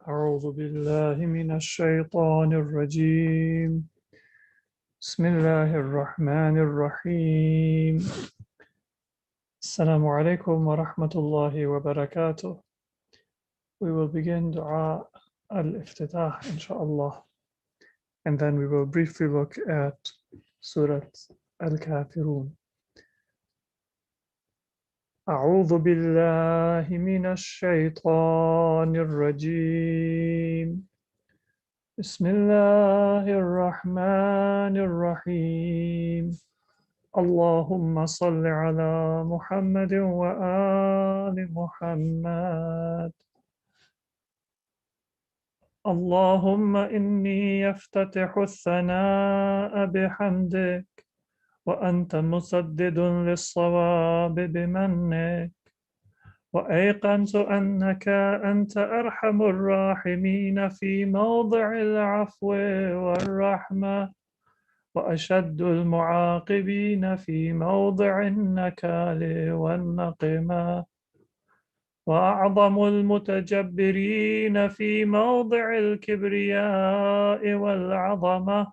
أعوذ بالله من الشيطان الرجيم. بسم الله الرحمن الرحيم. السلام عليكم ورحمة الله وبركاته. We will begin dua al-iftitah inshallah, and then we will briefly look at Surah al-Kafirun. أعوذ بالله من الشيطان الرجيم. بسم الله الرحمن الرحيم. اللهم صل على محمد وآل محمد. اللهم إني يفتتح الثناء بحمدك، وأنت مسدد للصواب بمنك، وأيقنت أنك أنت أرحم الراحمين في موضع العفو والرحمة، وأشد المعاقبين في موضع النكال والنقمة، وأعظم المتجبرين في موضع الكبرياء والعظمة.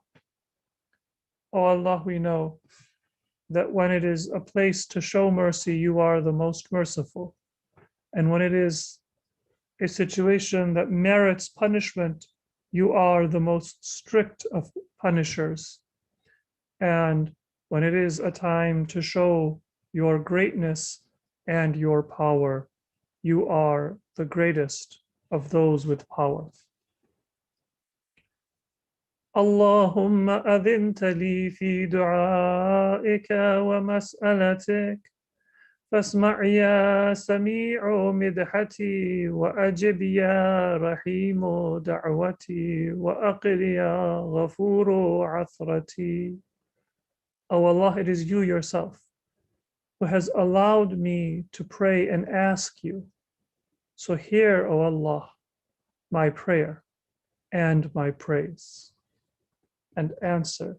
O Allah, we know that when it is a place to show mercy, you are the most merciful. And when it is a situation that merits punishment, you are the most strict of punishers. And when it is a time to show your greatness and your power, you are the greatest of those with power. Allahumma adhinta li fi du'aika wa mas'alatik, فاسمع يا سميع مدحتي، وأجب يا رحيم دعوتي، وأقل يا غفور عثرتي. O Allah, it is you yourself who has allowed me to pray and ask you. So hear, O Allah, my prayer and my praise, and answer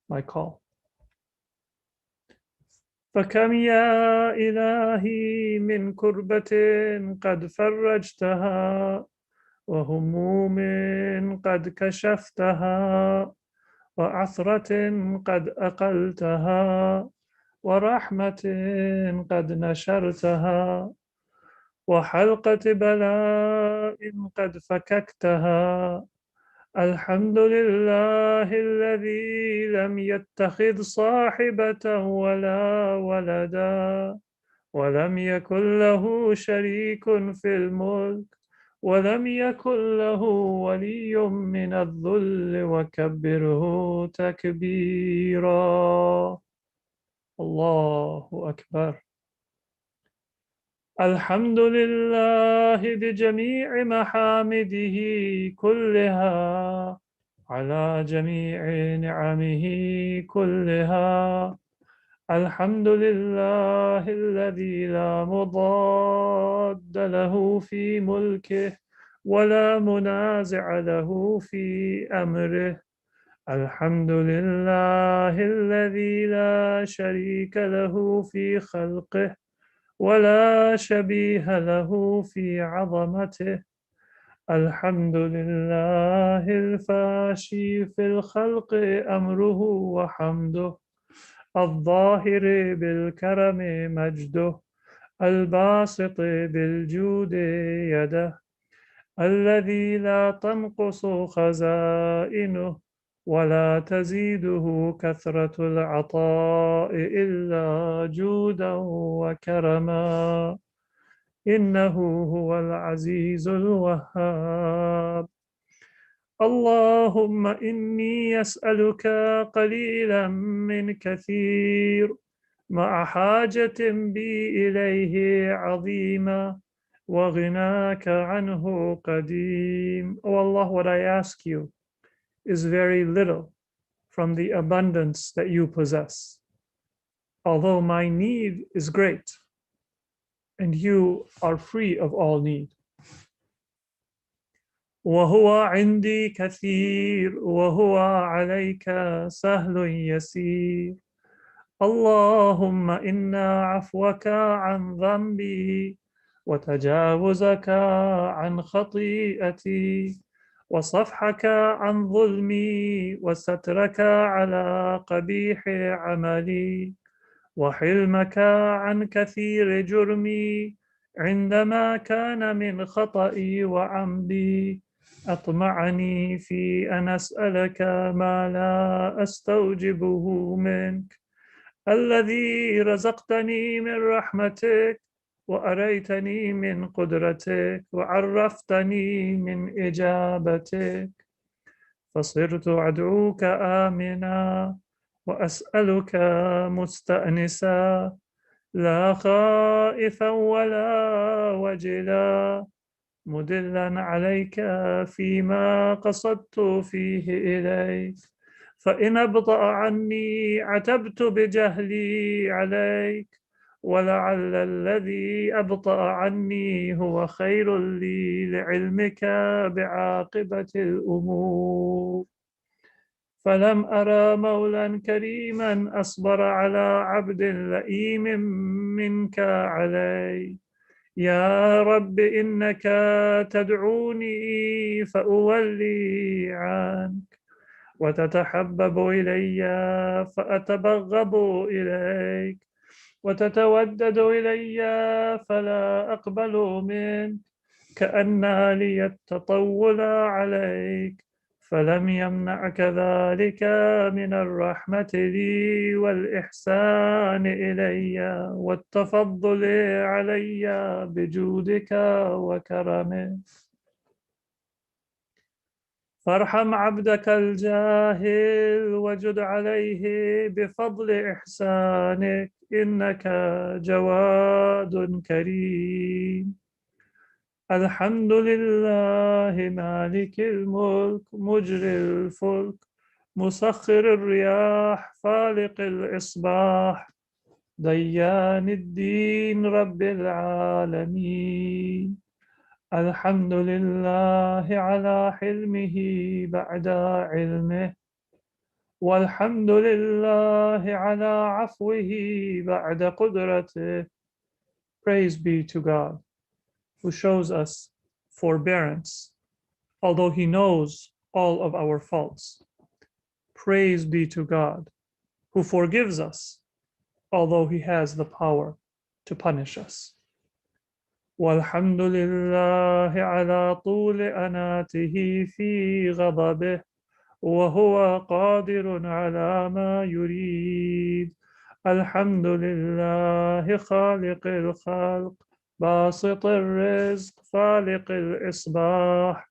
my call. فكم يا إلهي من كربة قد فرجتها، وهموم قد كشفتها، وعثرة قد أقلتها، ورحمة قد نشرتها، وحلقة بلاء قد فككتها. الحمد لله الذي لم يتخذ صاحبة ولا ولدا، ولم يكن له شريك في الملك، ولم يكن له ولي من الذل، وكبره تكبيرا. الله أكبر. الحمد لله بجميع محامده كلها، على جميع نعمه كلها. الحمد لله الذي لا مضاد له في ملكه، ولا منازع له في أمره. الحمد لله الذي لا شريك له في خلقه، ولا شبيه له في عظمته. الحمد لله الفاشي في الخلق أمره وحمده، الظاهر بالكرم مجده، الباسط بالجود يده، الذي لا تنقص خزائنه، ولا تزيده كثرة العطاء إلا جودا وكرما. إنه هو العزيز الوهاب. اللهم إني أسألك قليلا من كثير، مع حاجة بي إليه عظيمة، وغناك عنه قديم. O Allah, what I ask you is very little from the abundance that you possess, although my need is great, and you are free of all need. وهو عندي كثير، وهو عليك سهل يسير. اللهم إن عفوك عن ذنبي وتجاوزك عن خطيئتي، وصفحك عن ظلمي، وسترك على قبيح عملي، وحلمك عن كثير جرمي، عندما كان من خطئي وعمدي. أطمعني في أن أسألك ما لا أستوجبه منك، الذي رزقتني من رحمتك، وأريتني من قدرتك، وعرفتني من إجابتك. فصرت أدعوك آمنا، وأسألك مستأنسا، لا خائفا ولا وجلا، مدلا عليك فيما قصدت فيه إليك. فإن أبطأ عني عتبت بجهلي عليك، ولعل الذي أبطأ عني هو خير لي لعلمك بعاقبة الأمور. فلم أرى مولا كريما أصبر على عبد لئيم منك علي. يا رب إنك تدعوني فأولي عنك، وتتحبب إلي فأتبغض إليك، وتتودد إلي فلا أقبل منك، كأن لي التطول عليك، فلم يمنعك ذلك من الرحمة لي والإحسان إلي والتفضل علي بجودك وكرمك. فارحم عبدك الجاهل وجد عليه بفضل إحسانك، إنك جواد كريم. الحمد لله مالك الملك مجري الفلك مسخر الرياح فالق الإصباح ديان الدين رب العالمين. الحمد لله على حلمه بعد علمه، والحمد لله على عفوه بعد قدرته. Praise be to God, who shows us forbearance, although he knows all of our faults. Praise be to God, who forgives us, although he has the power to punish us. والحمد لله على طول أناته في غضبه، وهو قادر على ما يريد. الحمد لله خالق الخلق باسط الرزق فالق الإصباح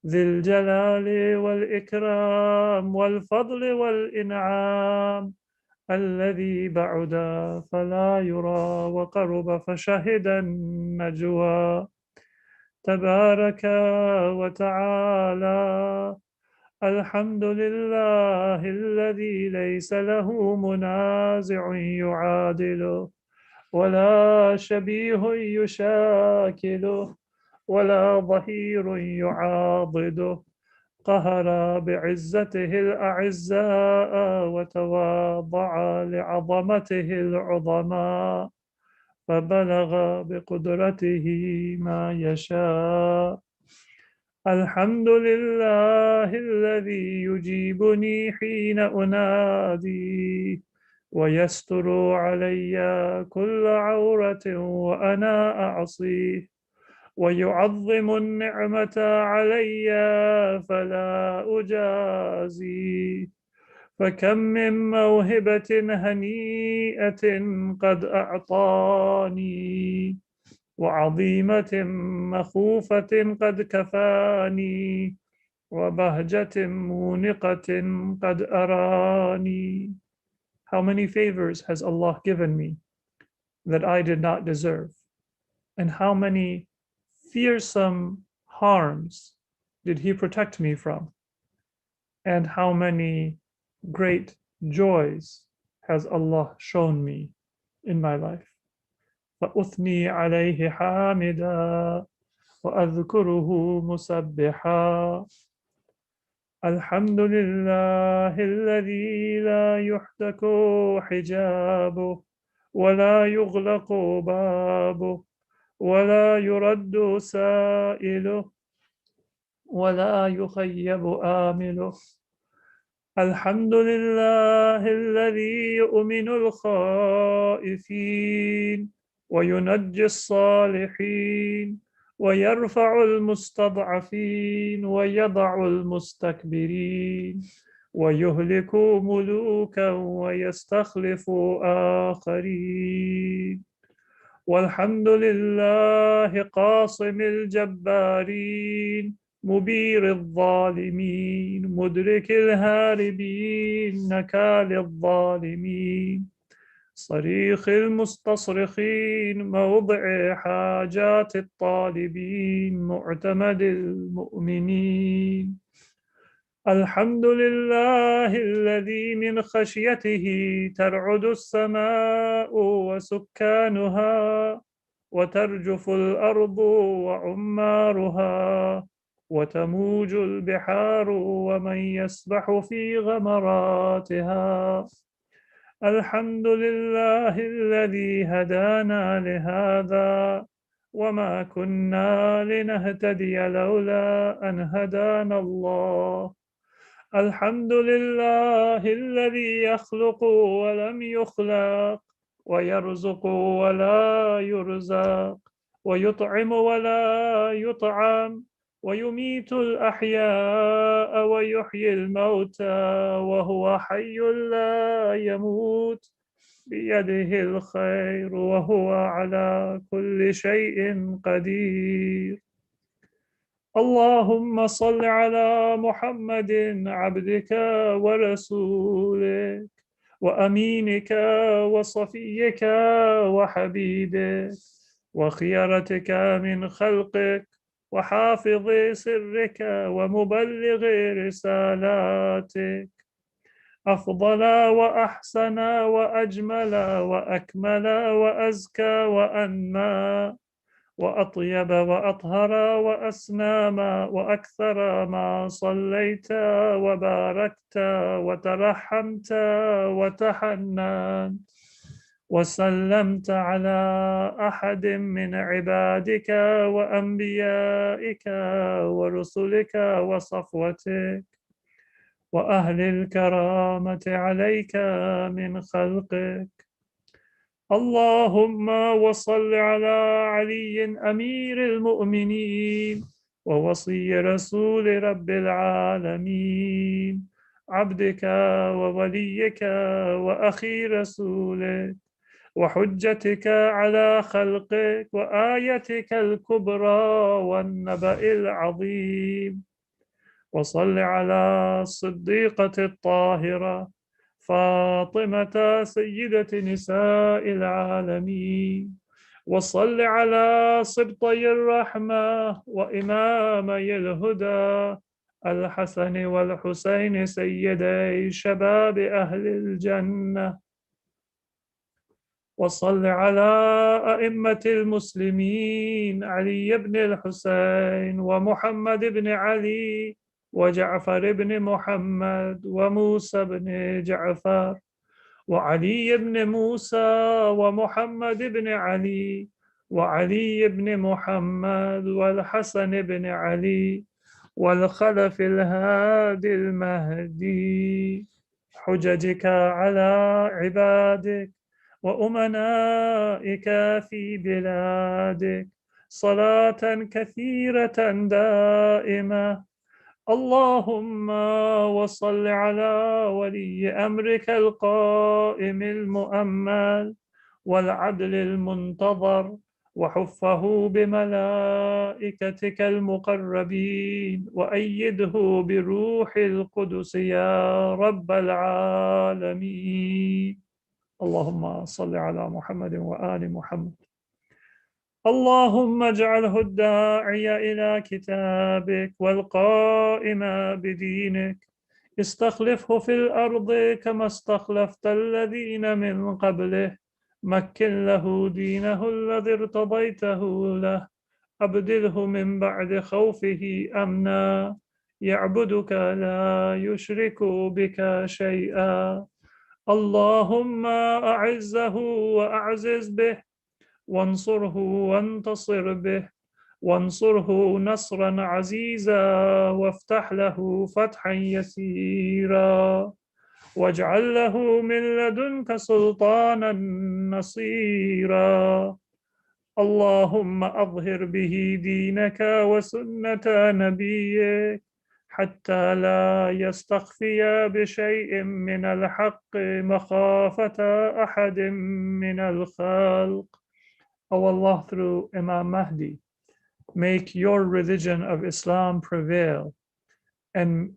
ذي الجلال والإكرام والفضل والإنعام، الذي بعد فلا يرى وقرب فشهد النجوى. تبارك وتعالى. الحمد لله الذي ليس له منازع يعادله، ولا شبيه يشاكله، ولا ظهير يعاضده. قهر بعزته الأعزاء، وتواضع لعظمته العظماء، فبلغ بقدرته ما يشاء. الحمد لله الذي يجيبني حين أنادي، ويستر علي كل عورة وأنا أعصيه، ويعظم النعمة علي فلا أجازي. فكم من موهبة هنيئة قد أعطاني، وعظيمة مخوفة قد كفاني، وبهجة مونقة قد أراني. How many favors has Allah given me that I did not deserve? And how many fearsome harms did He protect me from? And how many great joys has Allah shown me in my life? فأثني عليه حامدا، وأذكره مسبحا. الحمد لله الذي لا يحتك حجابه، ولا يغلق بابه، ولا يرد سائله ولا يخيب آمله. الحمد لله الذي يؤمن الخائفين وينجي الصالحين ويرفع المستضعفين ويضع المستكبرين ويهلك ملوكا ويستخلف آخرين. والحمد لله قاصم الجبارين مبير الظالمين مدرك الهاربين نكال الظالمين صريخ المستصرخين موضع حاجات الطالبين معتمد المؤمنين. الحمد لله الذي من خشيته ترعد السماء وسكانها وترجف الأرض وعمارها وتموج البحار ومن يسبح في غمراتها. الحمد لله الذي هدانا لهذا وما كنا لنهتدي لولا أن هدانا الله. الحمد لله الذي يخلق ولم يخلق ويرزق ولا يرزق ويطعم ولا يطعم ويميت الأحياء ويحيي الموتى وهو حي لا يموت بيده الخير وهو على كل شيء قدير. اللهم صل على محمد عبدك ورسولك وأمينك وصفيك وحبيبك وخيرتك من خلقك وحافظ سرك ومبلغ رسالاتك أفضل وأحسن وأجمل وأكمل وأزكى وأنمى وأطيب وأطهر وأسنام وأكثر ما صليت وباركت وترحمت وتحننت وسلمت على أحد من عبادك وأنبيائك ورسلك وصفوتك وأهل الكرامة عليك من خلقك. اللهم وصل على علي أمير المؤمنين ووصي رسول رب العالمين عبدك ووليك وأخي رسولك وحجتك على خلقك وآيتك الكبرى والنبأ العظيم. وصل على الصديقة الطاهرة فاطمة سيدة نساء العالمين. وصل على سبطي الرحمة وإمامي الهدى الحسن والحسين سيدي شباب أهل الجنة. وصل على أئمة المسلمين علي بن الحسين ومحمد بن علي وجعفر بن محمد وموسى بن جعفر وعلي بن موسى ومحمد بن علي وعلي بن محمد والحسن بن علي والخلف الهادي المهدي حججك على عبادك وأمنائك في بلادك صلاة كثيرة دائمة. اللهم وصل على ولي أمرك القائم المؤمل والعدل المنتظر وحفه بملائكتك المقربين وأيده بروح القدس يا رب العالمين. اللهم صل على محمد وآل محمد. اللهم اجعله الداعي إلى كتابك والقائم بدينك. استخلفه في الأرض كما استخلفت الذين من قبله. مكن له دينه الذي ارتضيته له. أبدله من بعد خوفه أمنا يعبدك لا يشرك بك شيئا. اللهم أعزه وأعزز به وانصره وانتصر به، وانصره نصرا عزيزا، وافتح له فتحا يسيرا، واجعل له من لدنك سلطانا نصيرا. اللهم أظهر به دينك وسنة نبيك حتى لا يستخفي بشيء من الحق مخافة أحد من الخلق. O Allah, through Imam Mahdi, make your religion of Islam prevail and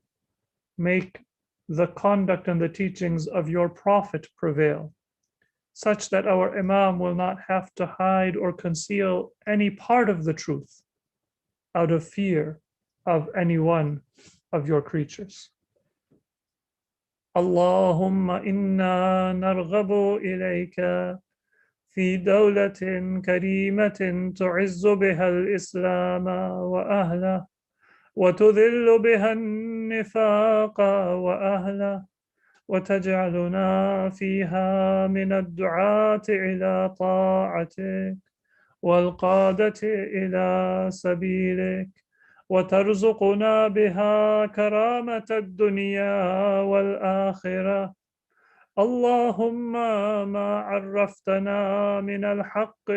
make the conduct and the teachings of your Prophet prevail, such that our Imam will not have to hide or conceal any part of the truth out of fear of any one of your creatures. Allahumma inna narghabu ilayka في دولة كريمة تعز بها الإسلام وأهله وتذل بها النفاق وأهله وتجعلنا فيها من الدعاة إلى طاعتك والقادة إلى سبيلك وترزقنا بها كرامة الدنيا والآخرة. اللهم ما عرفتنا من الحق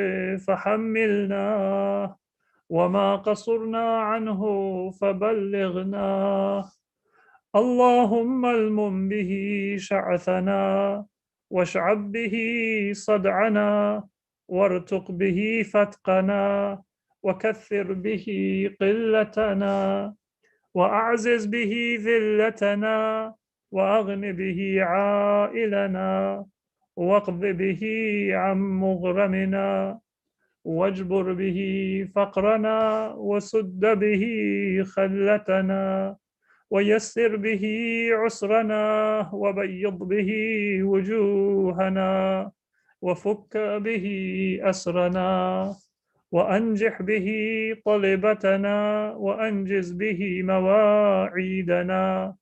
فحملناه وما قصرنا عنه فبلغناه. اللهم المم به شعثنا واشعب به صدعنا وارتق به فتقنا وكثر به قلتنا وأعزز به ذلتنا وأغن به عائلنا واقض به عن مغرمنا واجبر به فقرنا وسد به خلتنا ويسر به عسرنا وبيض به وجوهنا وفك به أسرنا وأنجح به طلبتنا وأنجز به مواعيدنا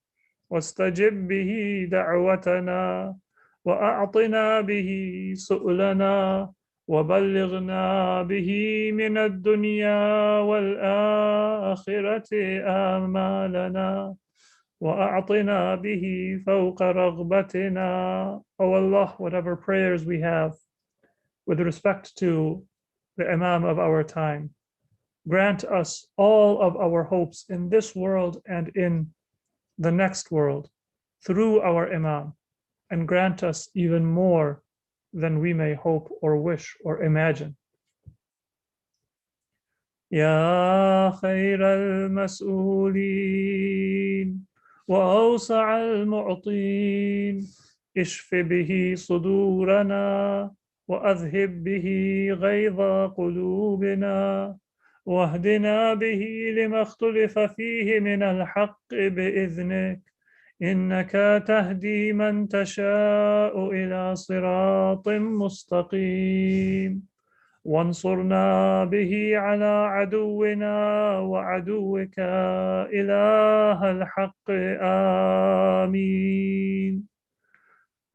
واستجب به دعوتنا وأعطنا به سؤلنا وبلغنا به من الدنيا والآخرة آمالنا وأعطنا به فوق رغبتنا. O Allah, whatever prayers we have with respect to the Imam of our time, grant us all of our hopes in this world and in the next world through our Imam, and grant us even more than we may hope or wish or imagine. يا خير المسؤولين وأوسع المعطين اشف به صدورنا وأذهب به غيظ قلوبنا واهدنا به لما اختلف فيه من الحق بإذنك إنك تهدي من تشاء إلى صراط مستقيم وانصرنا به على عدونا وعدوك إله الحق آمين.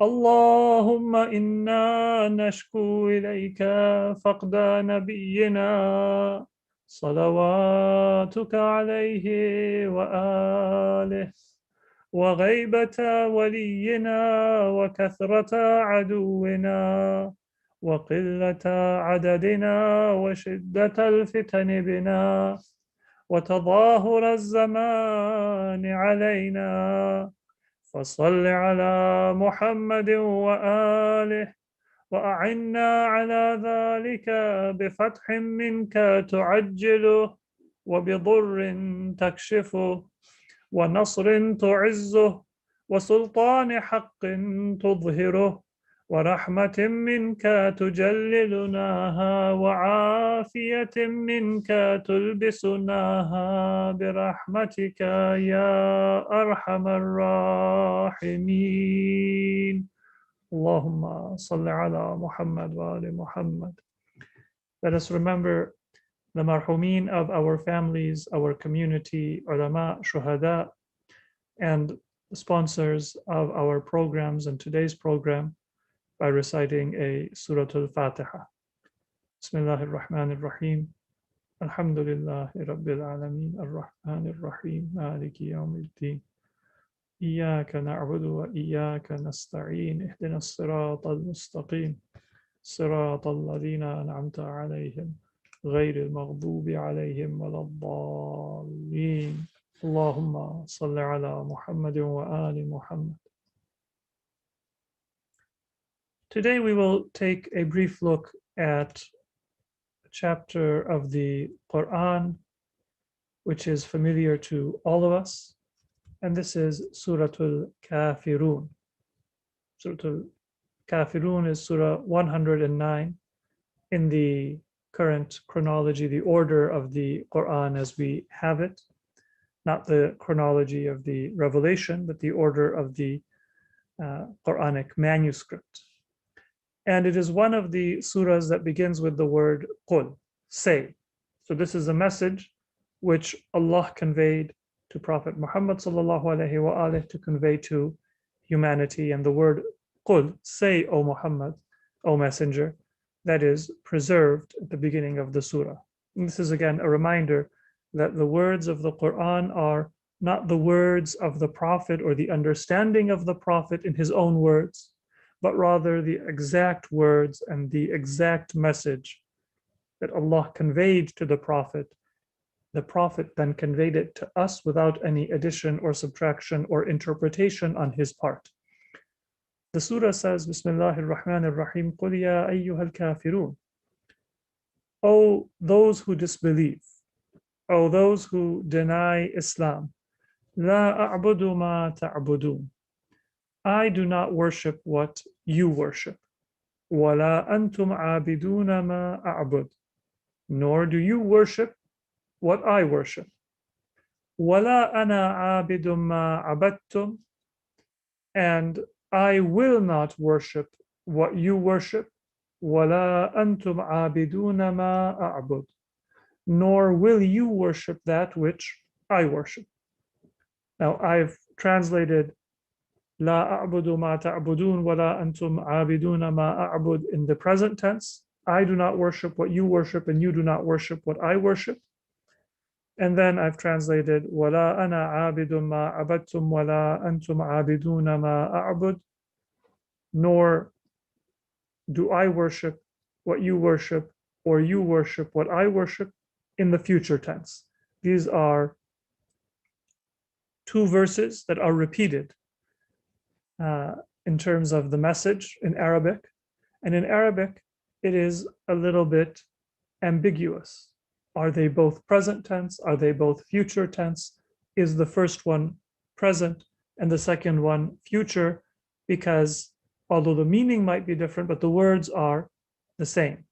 اللهم إنا نشكو إليك فقد نبينا صلواتك عليه وآله وغيبة ولينا وكثرة عدونا وقلة عددنا وشدة الفتن بنا وتظاهر الزمان علينا فصل على محمد وآله وأعنا على ذلك بفتح منك تعجله وبضر تكشفه ونصر تعزه وسلطان حق تظهره ورحمة منك تجللناها وعافية منك تلبسناها برحمتك يا أرحم الراحمين. اللهم صل على محمد وآل محمد. Let us remember the marhumin of our families, our community, ulama, shuhada, and sponsors of our programs and today's program by reciting a Surah Al-Fatiha. Bismillahir Rahmanir Rahim. Alhamdulillahi Rabbil Alameen. Ar-Rahmanir Rahim. Maliki Yawmiddin. إياك نعبد وإياك نستعين اهدنا الصراط المستقيم صراط الذين أنعمت عليهم غير المغضوب عليهم ولا الضالين اللهم صل على محمد وآل محمد. Today we will take a brief look at a chapter of the Quran which is familiar to all of us, and this is Surah Al-Kafirun. Surah Al-Kafirun is Surah 109 in the current chronology, the order of the Quran as we have it, not the chronology of the revelation, but the order of the Quranic manuscript. And it is one of the surahs that begins with the word Qul, say. So this is a message which Allah conveyed to Prophet Muhammad sallallahu alaihi wasallam to convey to humanity. And the word Qul, say, O Muhammad, O Messenger, that is preserved at the beginning of the surah. And this is again a reminder that the words of the Quran are not the words of the Prophet or the understanding of the Prophet in his own words, but rather the exact words and the exact message that Allah conveyed to the Prophet. The Prophet then conveyed it to us without any addition or subtraction or interpretation on his part. The surah says, Bismillahir Rahmanir Rahim, Qul ya ayyuhal kafirun. O those who disbelieve, O those who deny Islam, La a'budu ma ta'budun. I do not worship what you worship. Wala antum abiduna ma a'bud. Nor do you worship what I worship. Wala ana abidum ma abattum. And I will not worship what you worship. Wala antum abiduna ma a'bud. Nor will you worship that which I worship. Now I've translated La a'budu ma ta'budun wa la antum abiduna ma a'bud in the present tense. I do not worship what you worship and you do not worship what I worship. And then I've translated wa la ana abidun ma abadtum wa la antum abiduna ma a'bud. Nor do I worship what you worship or you worship what I worship in the future tense. These are two verses that are repeated in terms of the message in Arabic. And in Arabic, it is a little bit ambiguous. Are they both present tense? Are they both future tense? Is the first one present and the second one future? Because although the meaning might be different, but the words are the same.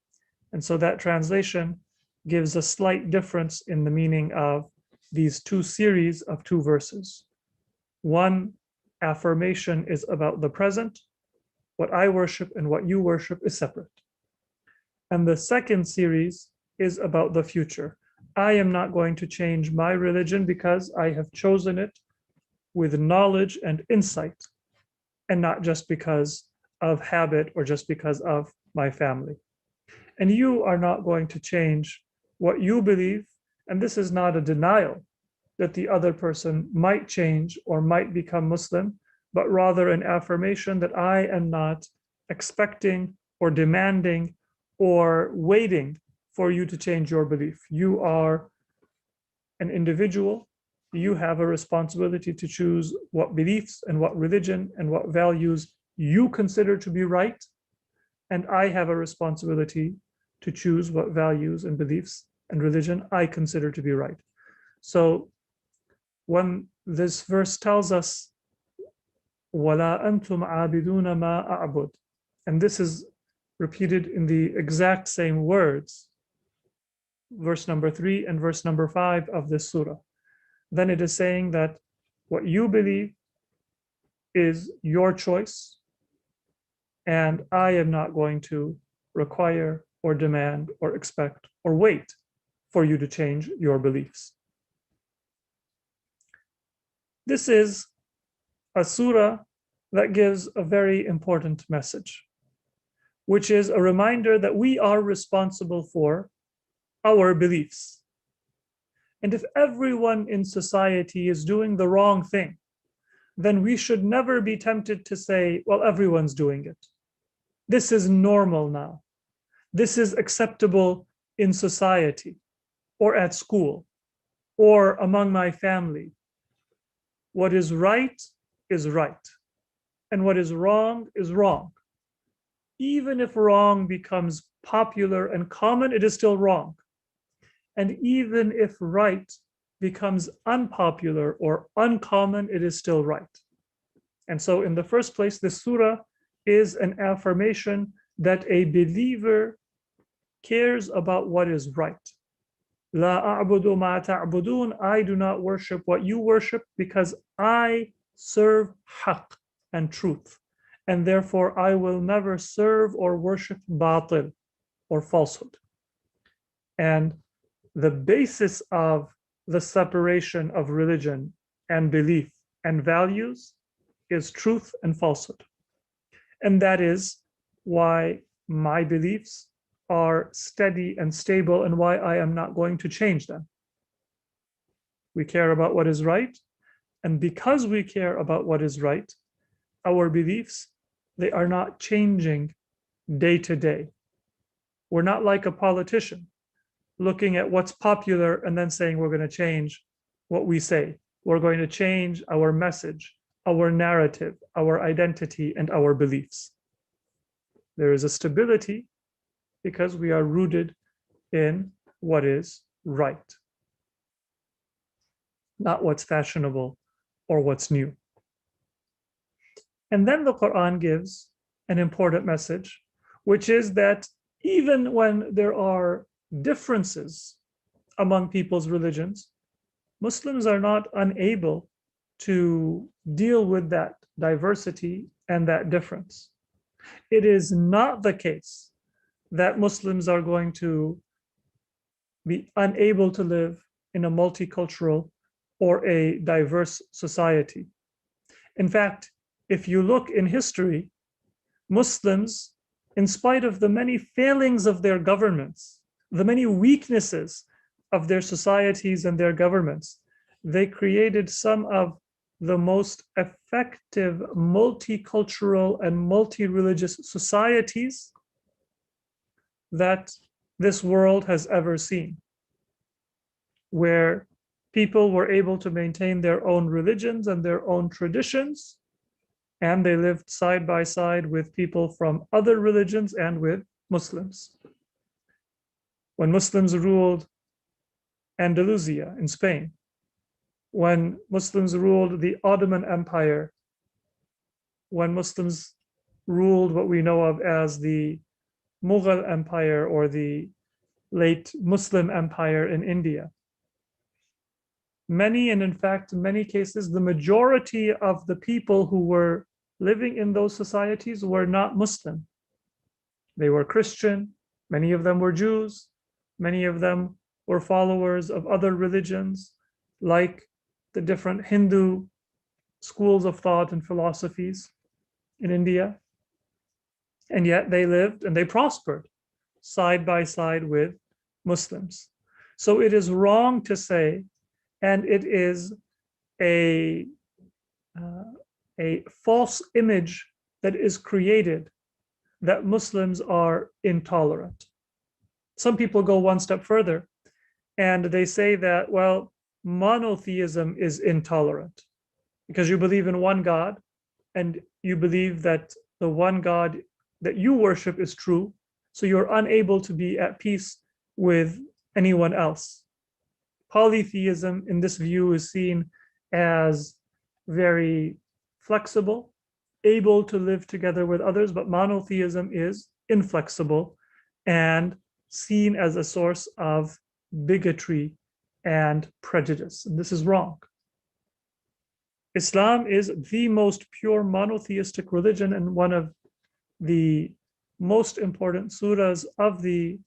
And so that translation gives a slight difference in the meaning of these two series of two verses. One affirmation is about the present. What I worship and what you worship is separate. And the second series is about the future. I am not going to change my religion because I have chosen it with knowledge and insight, and not just because of habit or just because of my family. And you are not going to change what you believe. And this is not a denial that the other person might change or might become Muslim, but rather an affirmation that I am not expecting or demanding or waiting for you to change your belief. You are an individual. You have a responsibility to choose what beliefs and what religion and what values you consider to be right. And I have a responsibility to choose what values and beliefs and religion I consider to be right. So when this verse tells us, وَلَا أَنْتُمْ عَابِدُونَ مَا أَعْبُدُ, and this is repeated in the exact same words, verse number 3 and verse number 5 of this surah, then it is saying that what you believe is your choice, and I am not going to require or demand or expect or wait for you to change your beliefs. This is a surah that gives a very important message. which is a reminder that we are responsible for our beliefs. And if everyone in society is doing the wrong thing, then we should never be tempted to say, well, everyone's doing it. This is normal now. This is acceptable in society or at school or among my family. What is right, and what is wrong is wrong. Even if wrong becomes popular and common, it is still wrong. And even if right becomes unpopular or uncommon, it is still right. And so in the first place, this surah is an affirmation that a believer cares about what is right. La a'budu ma ta'budun, I do not worship what you worship because I serve haqq and truth. And therefore I will never serve or worship batil or falsehood. And the basis of the separation of religion and belief and values is truth and falsehood. And that is why my beliefs are steady and stable and why I am not going to change them. We care about what is right. And because we care about what is right, our beliefs, they are not changing day to day. We're not like a politician looking at what's popular and then saying we're going to change what we say. We're going to change our message, our narrative, our identity, and our beliefs. There is a stability because we are rooted in what is right, not what's fashionable or what's new. And then the Quran gives an important message, which is that even when there are differences among people's religions, Muslims are not unable to deal with that diversity and that difference. It is not the case that Muslims are going to be unable to live in a multicultural or a diverse society. In fact, if you look in history, Muslims, in spite of the many failings of their governments, the many weaknesses of their societies and their governments, they created some of the most effective multicultural and multi-religious societies that this world has ever seen, where people were able to maintain their own religions and their own traditions, and they lived side by side with people from other religions and with Muslims. When Muslims ruled Andalusia in Spain, when Muslims ruled the Ottoman Empire, when Muslims ruled what we know of as the Mughal Empire or the late Muslim Empire in India. Many, and in fact, in many cases, the majority of the people who were living in those societies were not Muslim. They were Christian, many of them were Jews, many of them were followers of other religions, like the different Hindu schools of thought and philosophies in India. And yet they lived and they prospered side by side with Muslims. So it is wrong to say, and it is a false image that is created that Muslims are intolerant. Some people go one step further and they say that, well, monotheism is intolerant because you believe in one God and you believe that the one God that you worship is true, so you're unable to be at peace with anyone else. Polytheism in this view is seen as very flexible, able to live together with others, but monotheism is inflexible and seen as a source of bigotry and prejudice. And this is wrong. Islam is the most pure monotheistic religion, and one of the most important surahs of the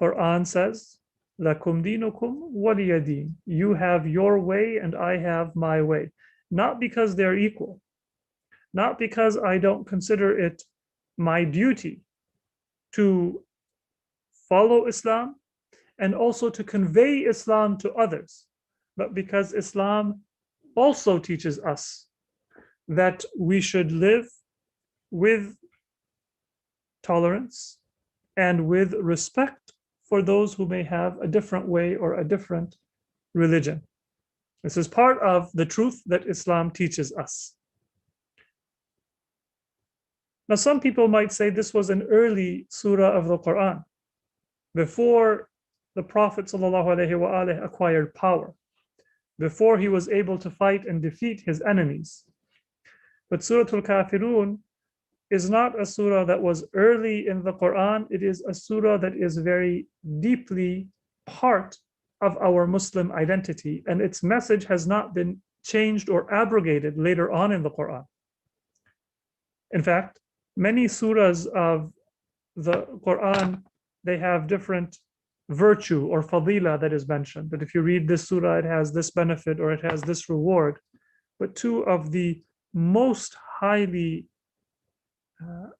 Quran says, Lakum dinukum waliya din. You have your way and I have my way. Not because they're equal, not because I don't consider it my duty to follow Islam and also to convey Islam to others, but because Islam also teaches us that we should live with tolerance and with respect for those who may have a different way or a different religion. This is part of the truth that Islam teaches us. Now, some people might say this was an early surah of the Quran, before the Prophet ﷺ acquired power, before he was able to fight and defeat his enemies. But Surah Al-Kafirun is not a surah that was early in the Quran. It is a surah that is very deeply part of our Muslim identity, and its message has not been changed or abrogated later on in the Quran. In fact, many surahs of the Quran, they have different virtue or fadila that is mentioned, that if you read this surah, it has this benefit or it has this reward. But two of the most highly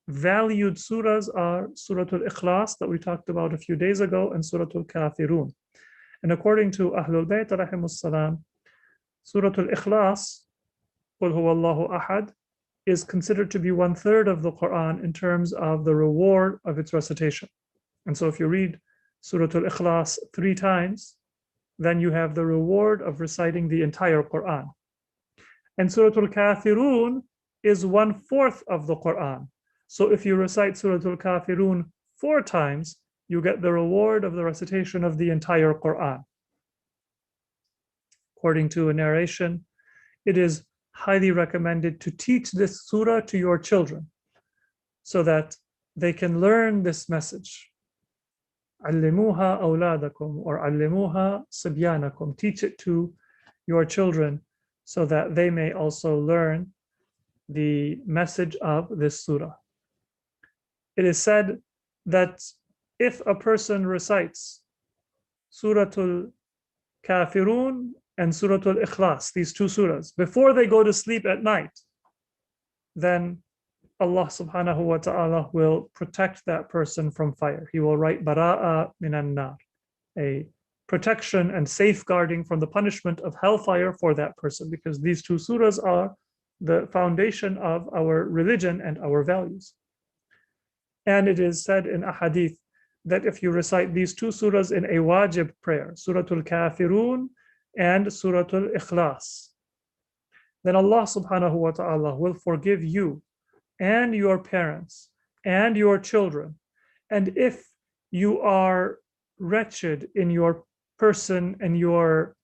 valued surahs are Surah Al-Ikhlas that we talked about a few days ago, and Surah Al-Kafirun. And according to Ahlul Bayt rahimus salam, Surah Al-Ikhlas, Qul huwallahu ahad, is considered to be 1/3 of the Quran in terms of the reward of its recitation. And so if you read Surah Al-Ikhlas 3 times, then you have the reward of reciting the entire Quran. And Surah Al-Kafirun is 1/4 of the Quran. So if you recite Surah Al-Kafirun 4 times, you get the reward of the recitation of the entire Quran. According to a narration, it is highly recommended to teach this surah to your children so that they can learn this message. Allimuha awladakum, or allimuha sibyanakum. Teach it to your children so that they may also learn the message of this surah. It is said that if a person recites Suratul Kafirun and Suratul Ikhlas, these 2 surahs, before they go to sleep at night, then Allah subhanahu wa ta'ala will protect that person from fire. He will write bara'a minan nar, a protection and safeguarding from the punishment of hellfire for that person, because these 2 surahs are the foundation of our religion and our values. And it is said in a hadith that if you recite these 2 surahs in a wajib prayer, Suratul Kafirun and Suratul Ikhlas, then Allah subhanahu wa ta'ala will forgive you and your parents and your children. And if you are wretched in your person and your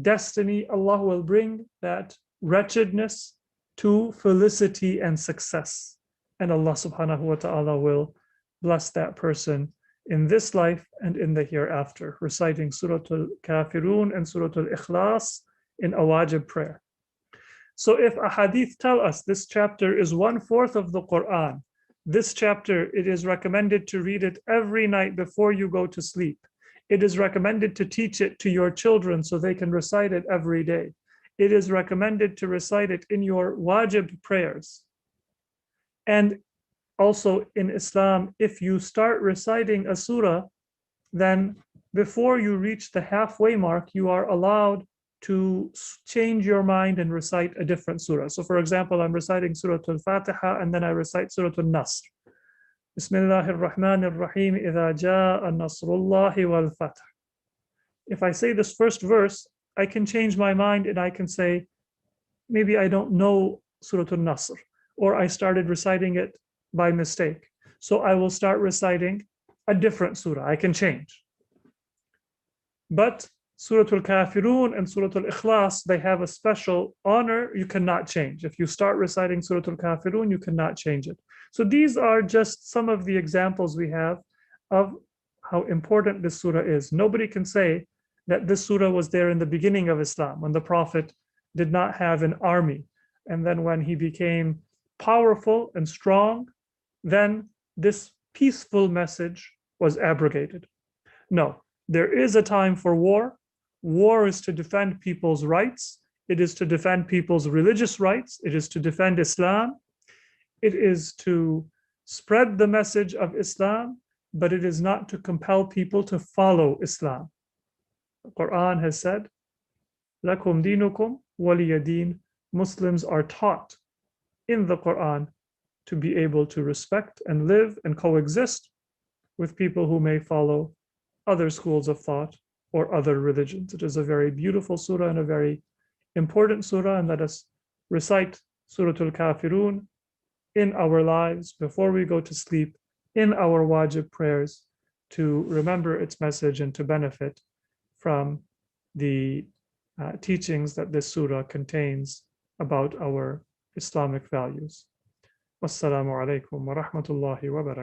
destiny, Allah will bring that wretchedness to felicity and success. And Allah subhanahu wa ta'ala will bless that person in this life and in the hereafter, reciting Surah Al-Kafirun and Surah Al-Ikhlas in a wajib prayer. So if a hadith tell us this chapter is 1/4 of the Quran, this chapter, it is recommended to read it every night before you go to sleep. It is recommended to teach it to your children so they can recite it every day. It is recommended to recite it in your wajib prayers. And also in Islam, if you start reciting a surah, then before you reach the halfway mark, you are allowed to change your mind and recite a different surah. So for example, I'm reciting Surah Al-Fatiha and then I recite Surah Al-Nasr. Bismillahir Rahmanir Rahim, idha jaa nasrullahi wal fath. If I say this first verse, I can change my mind and I can say, maybe I don't know Surah Al-Nasr, or I started reciting it by mistake. So I will start reciting a different surah. I can change. But Surah Al-Kafirun and Surah Al-Ikhlas, they have a special honor you cannot change. If you start reciting Surah Al-Kafirun, you cannot change it. So these are just some of the examples we have of how important this surah is. Nobody can say that this surah was there in the beginning of Islam, when the Prophet did not have an army. And then when he became powerful and strong, then this peaceful message was abrogated. No, there is a time for war. War is to defend people's rights. It is to defend people's religious rights. It is to defend Islam. It is to spread the message of Islam. but it is not to compel people to follow Islam. The Quran has said, Lakum dinukum waliyadin. Muslims are taught in the Quran to be able to respect and live and coexist with people who may follow other schools of thought or other religions. It is a very beautiful surah and a very important surah, and let us recite Surah Al-Kafirun in our lives before we go to sleep, in our wajib prayers, to remember its message and to benefit from the teachings that this surah contains about our Islamic values. Wassalamu alaikum wa rahmatullahi wa barakatuh.